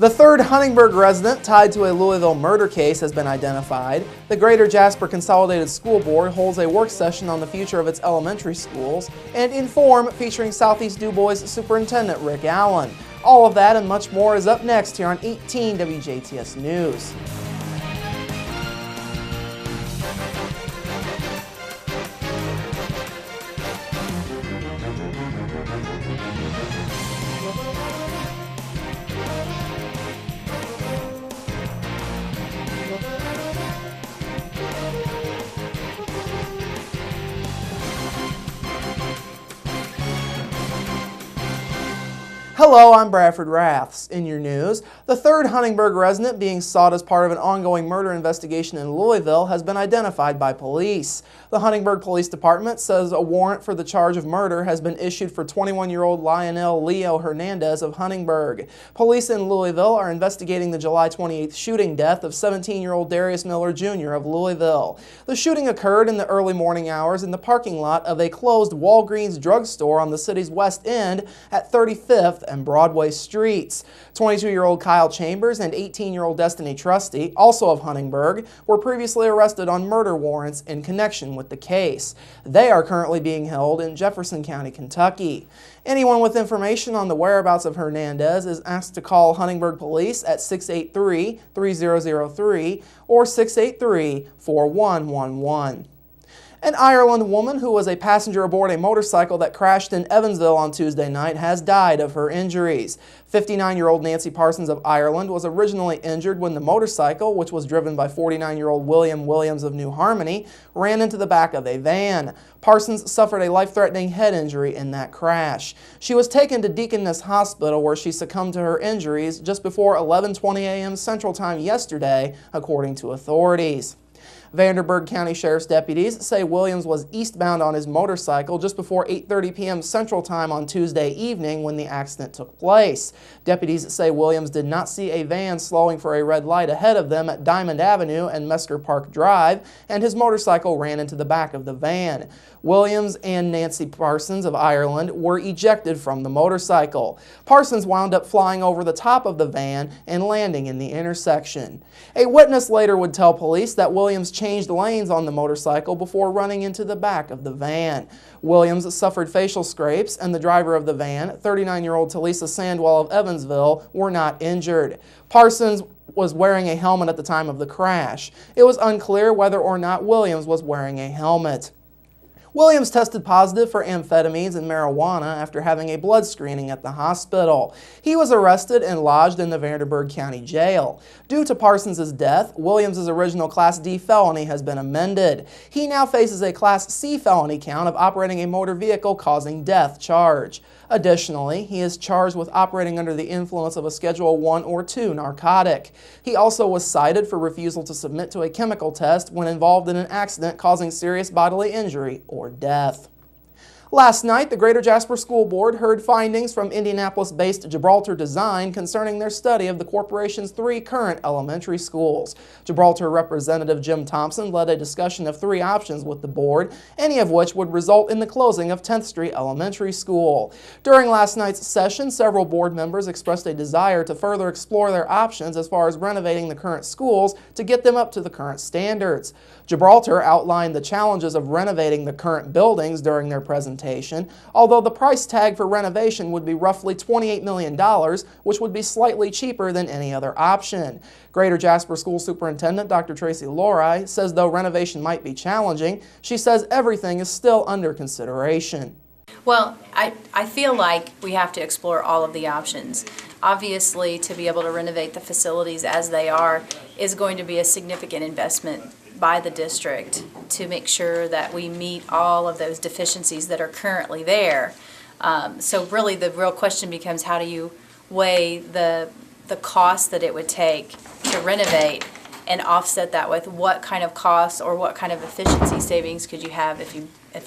The third Huntingburg resident tied to a Louisville murder case has been identified. The Greater Jasper Consolidated School Board holds a work session on the future of its elementary schools, and Inform featuring Southeast DuBois Superintendent Rick Allen. All of that and much more is up next here on 18 WJTS News. Hello, I'm Bradford Raths. In your news, the third Huntingburg resident being sought as part of an ongoing murder investigation in Louisville has been identified by police. The Huntingburg Police Department says a warrant for the charge of murder has been issued for 21-year-old Lionel Leo Hernandez of Huntingburg. Police in Louisville are investigating the July 28th shooting death of 17-year-old Darius Miller Jr. of Louisville. The shooting occurred in the early morning hours in the parking lot of a closed Walgreens drugstore on the city's west end at 35th and Broadway streets. 22-year-old Kyle Chambers and 18-year-old Destiny Trusty, also of Huntingburg, were previously arrested on murder warrants in connection with the case. They are currently being held in Jefferson County, Kentucky. Anyone with information on the whereabouts of Hernandez is asked to call Huntingburg Police at 683-3003 or 683-4111. An Ireland woman who was a passenger aboard a motorcycle that crashed in Evansville on Tuesday night has died of her injuries. 59-year-old Nancy Parsons of Ireland was originally injured when the motorcycle, which was driven by 49-year-old William Williams of New Harmony, ran into the back of a van. Parsons suffered a life-threatening head injury in that crash. She was taken to Deaconess Hospital where she succumbed to her injuries just before 11:20 a.m. Central Time yesterday, according to authorities. Vanderburgh County Sheriff's deputies say Williams was eastbound on his motorcycle just before 8:30 p.m. Central Time on Tuesday evening when the accident took place. Deputies say Williams did not see a van slowing for a red light ahead of them at Diamond Avenue and Mesker Park Drive, and his motorcycle ran into the back of the van. Williams and Nancy Parsons of Ireland were ejected from the motorcycle. Parsons wound up flying over the top of the van and landing in the intersection. A witness later would tell police that Williams changed lanes on the motorcycle before running into the back of the van. Williams suffered facial scrapes, and the driver of the van, 39-year-old Talisa Sandwell of Evansville, were not injured. Parsons was wearing a helmet at the time of the crash. It was unclear whether or not Williams was wearing a helmet. Williams tested positive for amphetamines and marijuana after having a blood screening at the hospital. He was arrested and lodged in the Vanderburgh County Jail. Due to Parsons' death, Williams' original Class D felony has been amended. He now faces a Class C felony count of operating a motor vehicle causing death charge. Additionally, he is charged with operating under the influence of a Schedule 1 or 2 narcotic. He also was cited for refusal to submit to a chemical test when involved in an accident causing serious bodily injury or death. Last night, the Greater Jasper School Board heard findings from Indianapolis-based Gibraltar Design concerning their study of the corporation's 3 current elementary schools. Gibraltar Representative Jim Thompson led a discussion of 3 options with the board, any of which would result in the closing of 10th Street Elementary School. During last night's session, several board members expressed a desire to further explore their options as far as renovating the current schools to get them up to the current standards. Gibraltar outlined the challenges of renovating the current buildings during their presentation, although the price tag for renovation would be roughly $28 million, which would be slightly cheaper than any other option. Greater Jasper School Superintendent Dr. Tracy Lorai says though renovation might be challenging, she says everything is still under consideration. Well, I feel like we have to explore all of the options. Obviously, to be able to renovate the facilities as they are is going to be a significant investment by the district to make sure that we meet all of those deficiencies that are currently there. So really the real question becomes, how do you weigh the cost that it would take to renovate and offset that with what kind of costs or what kind of efficiency savings could you have if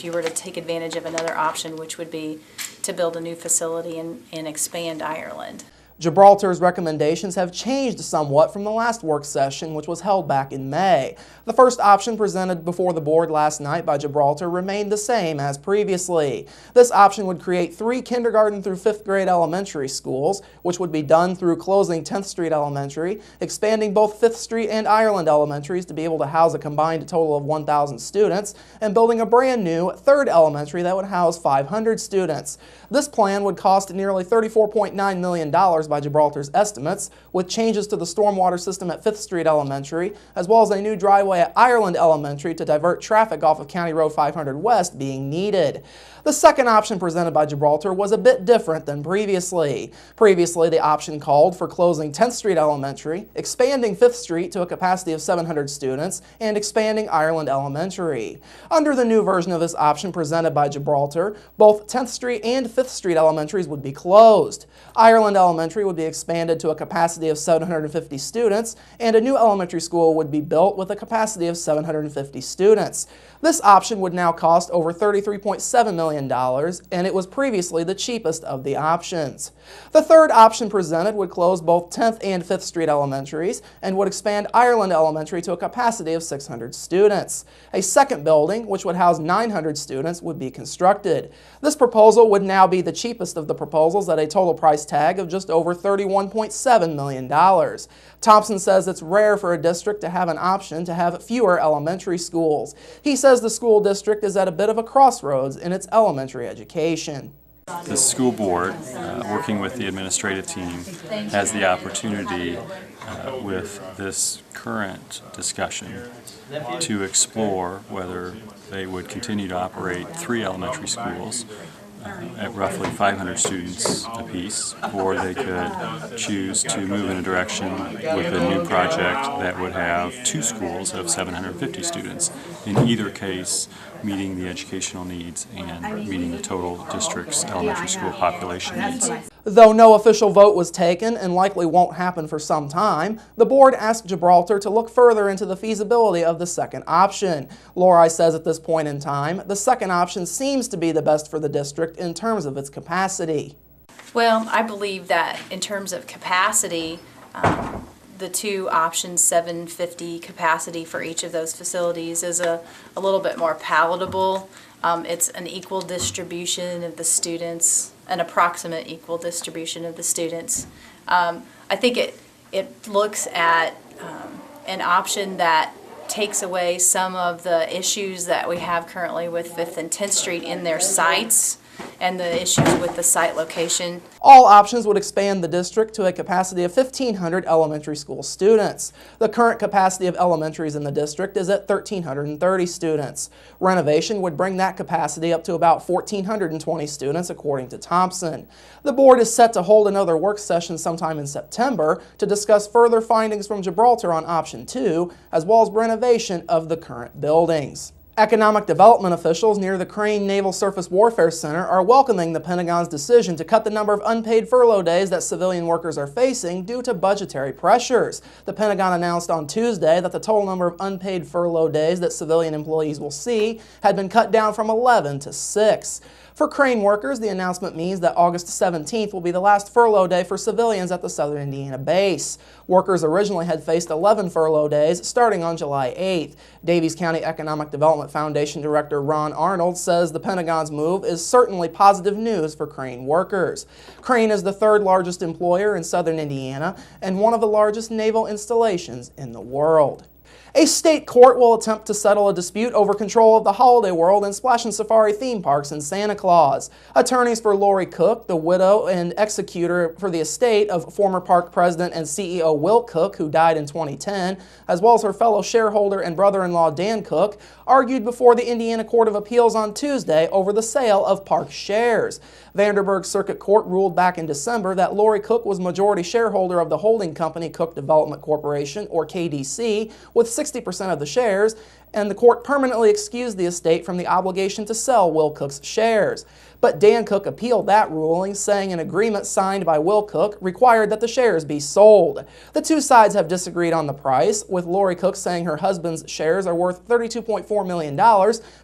you were to take advantage of another option, which would be to build a new facility and expand Ireland. Gibraltar's recommendations have changed somewhat from the last work session, which was held back in May. The first option presented before the board last night by Gibraltar remained the same as previously. This option would create 3 kindergarten through 5th grade elementary schools, which would be done through closing 10th Street Elementary, expanding both 5th Street and Ireland Elementaries to be able to house a combined total of 1,000 students, and building a brand new 3rd Elementary that would house 500 students. This plan would cost nearly $34.9 million by Gibraltar's estimates, with changes to the stormwater system at 5th Street Elementary, as well as a new driveway at Ireland Elementary to divert traffic off of County Road 500 West being needed. The second option presented by Gibraltar was a bit different than previously. Previously, the option called for closing 10th Street Elementary, expanding 5th Street to a capacity of 700 students, and expanding Ireland Elementary. Under the new version of this option presented by Gibraltar, both 10th Street and 5th Street Elementaries would be closed. Ireland Elementary would be expanded to a capacity of 750 students, and a new elementary school would be built with a capacity of 750 students. This option would now cost over $33.7 million, and it was previously the cheapest of the options. The third option presented would close both 10th and 5th Street Elementaries and would expand Ireland Elementary to a capacity of 600 students. A second building, which would house 900 students, would be constructed. This proposal would now be the cheapest of the proposals at a total price tag of just over $31.7 million. Thompson says it's rare for a district to have an option to have fewer elementary schools. He says the school district is at a bit of a crossroads in its elementary education. The school board, working with the administrative team, has the opportunity with this current discussion to explore whether they would continue to operate 3 elementary schools at roughly 500 students apiece, or they could choose to move in a direction with a new project that would have 2 schools of 750 students. In either case, meeting the educational needs and meeting the total district's elementary school population needs. Though no official vote was taken and likely won't happen for some time, the board asked Gibraltar to look further into the feasibility of the second option. Lori says at this point in time, the second option seems to be the best for the district in terms of its capacity. Well, I believe that in terms of capacity, the 2 options, 750 capacity for each of those facilities, is a little bit more palatable. It's an equal distribution of the students, an approximate equal distribution of the students. I think it looks at an option that takes away some of the issues that we have currently with 5th and 10th Street in their sites and the issues with the site location. All options would expand the district to a capacity of 1,500 elementary school students. The current capacity of elementaries in the district is at 1,330 students. Renovation would bring that capacity up to about 1,420 students, according to Thompson. The board is set to hold another work session sometime in September to discuss further findings from Gibraltar on option 2, as well as renovation of the current buildings. Economic development officials near the Crane Naval Surface Warfare Center are welcoming the Pentagon's decision to cut the number of unpaid furlough days that civilian workers are facing due to budgetary pressures. The Pentagon announced on Tuesday that the total number of unpaid furlough days that civilian employees will see had been cut down from 11 to 6. For Crane workers, the announcement means that August 17th will be the last furlough day for civilians at the Southern Indiana base. Workers originally had faced 11 furlough days starting on July 8th. Davies County Economic Development Foundation Director Ron Arnold says the Pentagon's move is certainly positive news for Crane workers. Crane is the 3rd largest employer in Southern Indiana and one of the largest naval installations in the world. A state court will attempt to settle a dispute over control of the Holiday World and Splash and Safari theme parks in Santa Claus. Attorneys for Lori Cook, the widow and executor for the estate of former park president and CEO Will Cook, who died in 2010, as well as her fellow shareholder and brother-in-law Dan Cook, argued before the Indiana Court of Appeals on Tuesday over the sale of park shares. Vanderburgh Circuit Court ruled back in December that Lori Cook was majority shareholder of the holding company Cook Development Corporation, or KDC, with 60% of the shares, and the court permanently excused the estate from the obligation to sell Will Cook's shares. But Dan Cook appealed that ruling, saying an agreement signed by Will Cook required that the shares be sold. The two sides have disagreed on the price, with Lori Cook saying her husband's shares are worth $32.4 million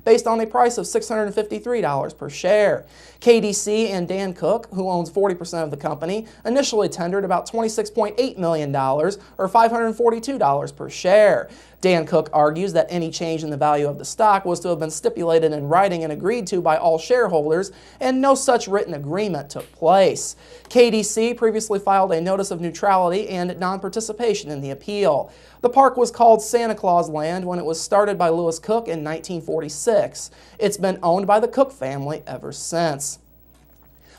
based on a price of $653 per share. KDC and Dan Cook, who owns 40% of the company, initially tendered about $26.8 million or $542 per share. Dan Cook argues that any change in the value of the stock was to have been stipulated in writing and agreed to by all shareholders, and no such written agreement took place. KDC previously filed a notice of neutrality and non-participation in the appeal. The park was called Santa Claus Land when it was started by Lewis Cook in 1946. It's been owned by the Cook family ever since.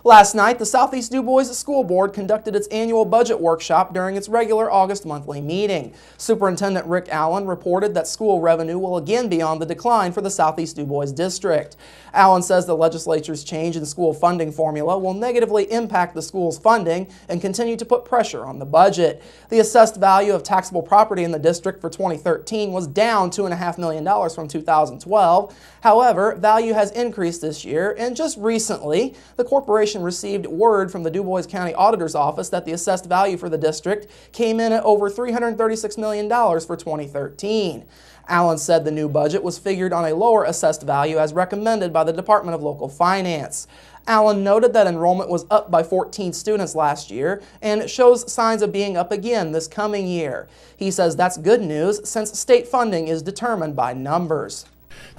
Last night, the Southeast DuBois School Board conducted its annual budget workshop during its regular August monthly meeting. Superintendent Rick Allen reported that school revenue will again be on the decline for the Southeast DuBois district. Allen says the legislature's change in school funding formula will negatively impact the school's funding and continue to put pressure on the budget. The assessed value of taxable property in the district for 2013 was down $2.5 million from 2012. However, value has increased this year, and just recently, the corporation received word from the DuBois County Auditor's Office that the assessed value for the district came in at over $336 million for 2013. Allen said the new budget was figured on a lower assessed value as recommended by the Department of Local Finance. Allen noted that enrollment was up by 14 students last year and shows signs of being up again this coming year. He says that's good news since state funding is determined by numbers.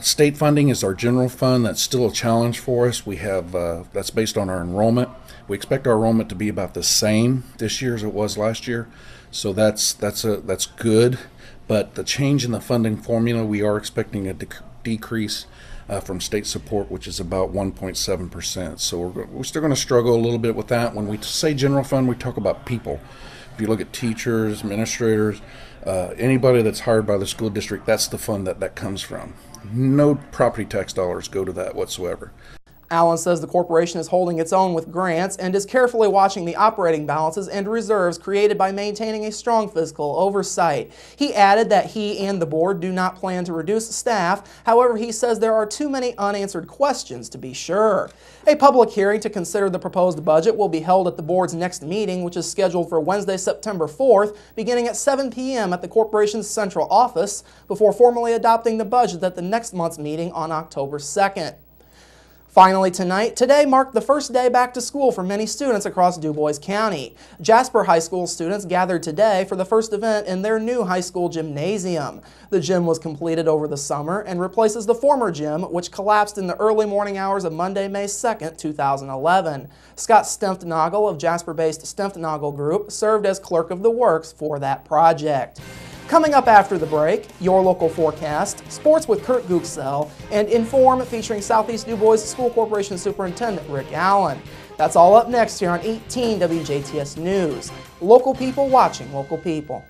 State funding is our general fund. That's still a challenge for us. We have that's based on our enrollment. We expect our enrollment to be about the same this year as it was last year, so that's good. But the change in the funding formula, we are expecting a decrease from state support, which is about 1.7%. So we're still going to struggle a little bit with that. When we say general fund, we talk about people. If you look at teachers, administrators, anybody that's hired by the school district, that's the fund that comes from. No property tax dollars go to that whatsoever. Allen says the corporation is holding its own with grants and is carefully watching the operating balances and reserves created by maintaining a strong fiscal oversight. He added that he and the board do not plan to reduce staff. However, he says there are too many unanswered questions to be sure. A public hearing to consider the proposed budget will be held at the board's next meeting, which is scheduled for Wednesday, September 4th, beginning at 7 p.m. at the corporation's central office, before formally adopting the budget at the next month's meeting on October 2nd. Finally today marked the first day back to school for many students across DuBois County. Jasper High School students gathered today for the first event in their new high school gymnasium. The gym was completed over the summer and replaces the former gym, which collapsed in the early morning hours of Monday, May 2nd, 2011. Scott Stempfnagel of Jasper-based Stempfnagel Group served as clerk of the works for that project. Coming up after the break, your local forecast, sports with Kurt Guxell, and Inform featuring Southeast DuBois School Corporation Superintendent Rick Allen. That's all up next here on 18 WJTS News. Local people watching local people.